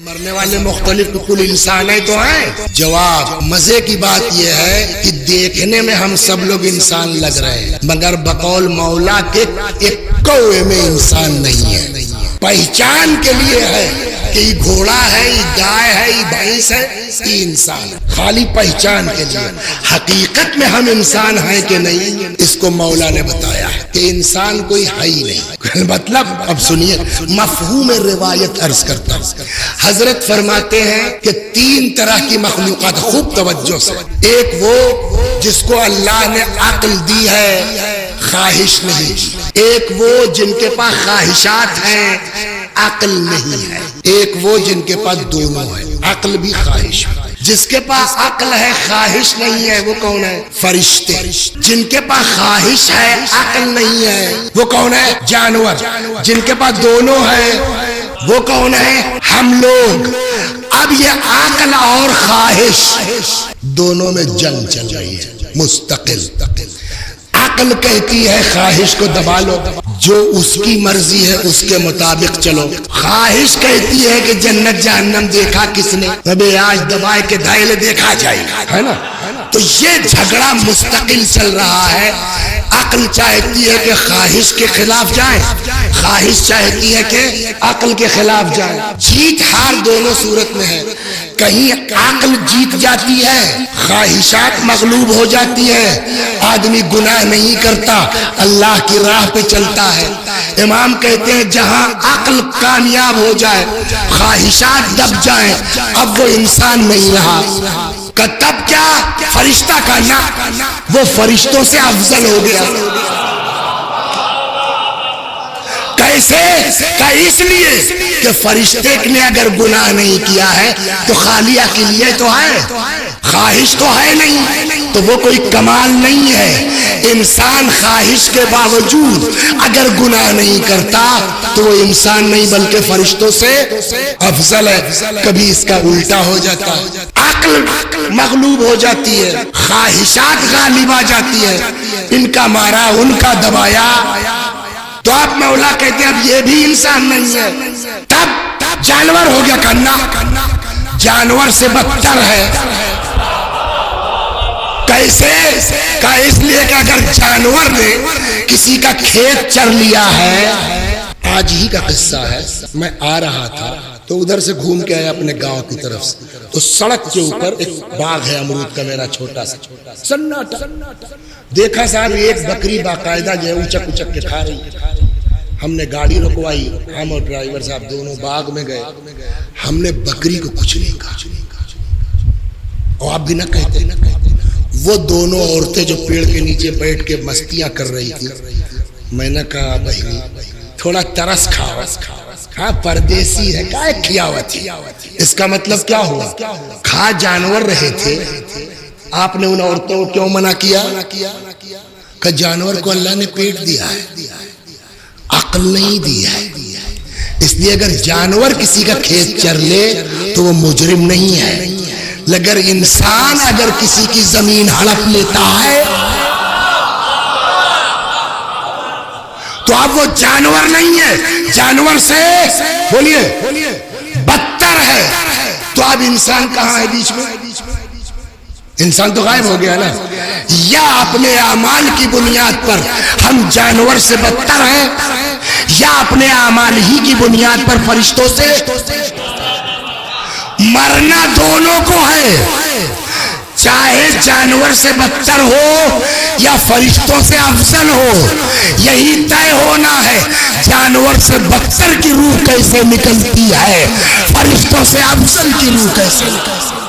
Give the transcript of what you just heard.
مرنے والے مختلف کل انسان ہی تو ہیں. جواب مزے کی بات یہ ہے کہ دیکھنے میں ہم سب لوگ انسان لگ رہے ہیں، مگر بقول مولا کے ایک کوے میں انسان نہیں ہے. پہچان کے لیے ہے کہ یہ گھوڑا ہے، یہ گائے ہے، یہ بھینس ہے، یہ انسان ہے، خالی پہچان کے لیے. حقیقت میں ہم انسان ہیں کہ نہیں، اس کو مولا نے بتایا ہے کہ انسان کوئی ہے ہی نہیں. مطلب اب سنیے، مفہوم روایت عرض کرتا ہوں. حضرت فرماتے ہیں کہ تین طرح کی مخلوقات، خوب توجہ سے. ایک وہ جس کو اللہ نے عقل دی ہے، خواہش نہیں. ایک وہ جن کے پاس خواہشات ہیں، عقل نہیں ہے. ایک وہ جن کے پاس دونوں ہے، عقل بھی خواہش بھی. جس کے پاس عقل ہے خواہش نہیں ہے وہ کون ہے؟ فرشتے. جن کے پاس خواہش ہے عقل نہیں ہے وہ کون ہے؟ جانور. جن کے پاس دونوں ہے وہ کون ہے؟ ہم لوگ. اب یہ عقل اور خواہش دونوں میں جنگ چل رہی ہے مستقل. عقل کہتی ہے خواہش کو دبا لو، جو اس کی مرضی ہے اس کے مطابق چلو. خواہش کہتی ہے کہ جنت جہنم دیکھا کس نے، ابھی آج دبائے کے دھائلے دیکھا جائے گا، ہے نا. تو یہ جھگڑا مستقل چل رہا ہے. عقل چاہتی ہے کہ خواہش کے خلاف جائے، خواہش چاہتی ہے کہ عقل کے خلاف جائے. جیت ہار دونوں صورت میں ہے. کہیں عقل جیت جاتی ہے، خواہشات مغلوب ہو جاتی ہے، آدمی گناہ نہیں کرتا، اللہ کی راہ پہ چلتا ہے. امام کہتے ہیں جہاں عقل کامیاب ہو جائے، خواہشات دب جائیں، اب وہ انسان نہیں رہا. تب کیا؟ فرشتہ کا نا وہ فرشتوں سے افضل ہو گیا. کیسے؟ اس لیے کہ فرشتے نے اگر گناہ نہیں کیا ہے تو خالی عقلیہ تو ہے، خواہش تو ہے نہیں، تو وہ کوئی کمال نہیں ہے. انسان خواہش کے باوجود اگر گناہ نہیں کرتا تو وہ انسان نہیں بلکہ فرشتوں سے افضل ہے. کبھی اس کا الٹا ہو جاتا ہے، عقل مغلوب ہو جاتی ہے، خواہشات غالب آ جاتی ہے، ان کا مارا ان کا دبایا. تو آپ مولا کہتے ہیں اب یہ بھی انسان نہیں ہے. تب جانور ہو گیا. کرنا جانور سے بدتر ہے. کیسے؟ اس لیے کہ اگر جانور نے کسی کا کھیت چر لیا ہے، آج ہی کا قصہ ہے، میں آ رہا تھا تو ادھر سے گھوم کے آیا اپنے گاؤں کی طرف سے، تو سڑک کے اوپر ایک باغ ہے امرود کا میرا چھوٹا سا، سناٹا. دیکھا صاحب ایک بکری باقاعدہ جو ہے اچک اچک کے کھا رہی ہے. ہم نے گاڑی رکوائی، ہم اور ڈرائیور صاحب دونوں باغ میں گئے. ہم نے بکری کو کچھ نہیں کہا، اور آپ بھی نہ کہتے. وہ دونوں عورتیں جو پیڑ کے نیچے بیٹھ کے مستیاں کر رہی تھی، میں نے کہا بھائی تھوڑا ترس کھاؤ. ہاں پردیسی ہے، کیا کھیاوت ہے. اس کا مطلب کیا ہوا؟ کھا جانور رہے تھے، آپ نے ان عورتوں کو کیوں منع کیا؟ کہ جانور کو اللہ نے پیٹ دیا ہے، عقل نہیں دی ہے. اس لیے اگر جانور کسی کا کھیت چر لے تو وہ مجرم نہیں ہے، مگر انسان اگر کسی کی زمین ہڑپ لیتا ہے تو اب وہ جانور نہیں ہے، جانور سے بولیے بدتر ہے. تو اب انسان کہاں ہے بیچ میں؟ انسان تو غائب ہو گیا نا. یا اپنے اعمال کی بنیاد پر ہم جانور سے بدتر ہیں، یا اپنے اعمال ہی کی بنیاد پر فرشتوں سے. مرنا دونوں کو ہے، چاہے جانور سے بدتر ہو یا فرشتوں سے افضل ہو. یہی طے ہونا ہے جانور سے بدتر کی روح کیسے نکلتی ہے، فرشتوں سے افضل کی روح کیسے نکلتی ہے.